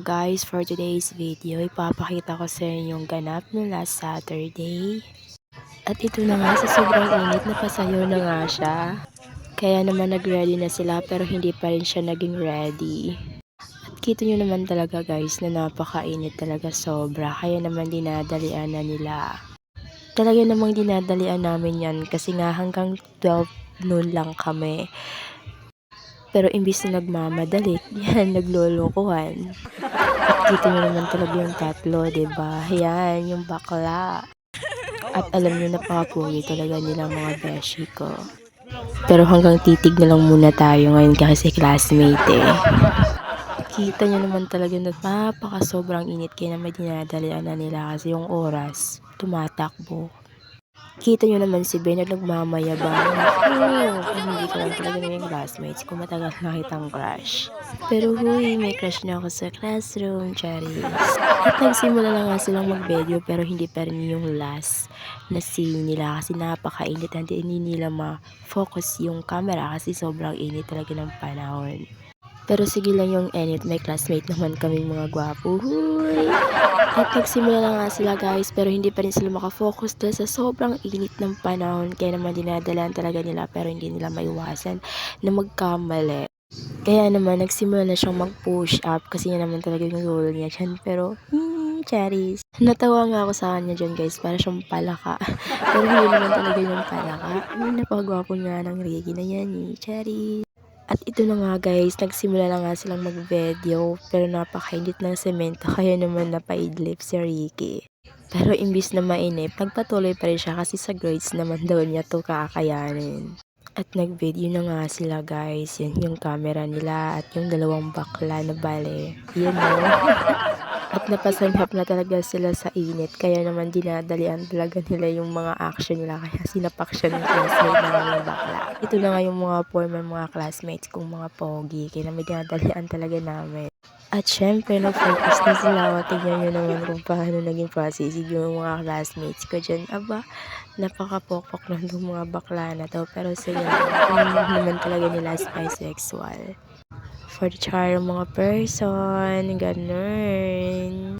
So guys, for today's video, ipapakita ko sa inyo yung ganap no last Saturday. At ito na nga, sa sobrang init, napasayaw na nga siya. Kaya naman nag-ready na sila pero hindi pa rin siya naging ready. At kita nyo naman talaga guys na napakainit talaga sobra. Kaya naman dinadalian na nila. Talaga namang dinadalian namin yan kasi nga hanggang 12 noon lang kami. Pero imbis na nagmamadali, yan, naglolokohan. At kita nyo naman talaga yung tatlo, diba? Yan, yung bakla. At alam nyo, napakapugi talaga nila mga beshi ko. Pero hanggang titig na lang muna tayo ngayon kasi classmate eh. Kita nyo naman talaga na sobrang init kaya naman dinadalian na nila kasi yung oras tumatakbo. Kita nyo naman si Ben na nagmamayabang. Hindi ko lang talaga na yung classmates kung matagal na kitang crush. Pero huy, may crush na ako sa classroom, Charis. At nagsimula na nga silang mag-video pero hindi pa rin yung last na scene nila kasi napakainit. Hindi nila ma-focus yung camera kasi sobrang init talaga ng panahon. Pero sige lang yung enit, may classmate naman kaming mga gwapo. Huy! At nagsimula na nga sila guys pero hindi pa rin sila makafocus dahil sa sobrang init ng panahon. Kaya naman dinadalan talaga nila pero hindi nila maiwasan na magkamali. Kaya naman nagsimula na siyang mag-push up kasi yan naman talaga yung role niya dyan. Pero Charis. Natawa nga ako sa kanya dyan guys para siyang palaka. Pero hindi naman talaga yung palaka. Napagwapo nga ng Ricky na yan eh. Charis. At ito na nga guys, nagsimula na nga silang mag-video pero napakainit ng semento kaya naman napaidlip si Ricky. Pero imbis na mainip, nagpatuloy pa rin siya kasi sa grades naman daw niya to kakayanin. At nag-video na nga sila guys, yan yung camera nila at yung dalawang bakla na bale. Yun o. At napasanghap na talaga sila sa init kaya naman dinadalian talaga nila yung mga action nila kaya sinapak siya ng classmate namin yung bakla. Ito na nga yung mga former mga classmates kong mga pogi kaya naman dinadalian talaga namin. At syempre nag-focus na sila o tignan nyo naman kung paano naging processing yung mga classmates ko dyan. Aba, napakapokpok lang ng mga bakla na to pero sige naman talaga nila bisexual. For the charm mga person, ganun.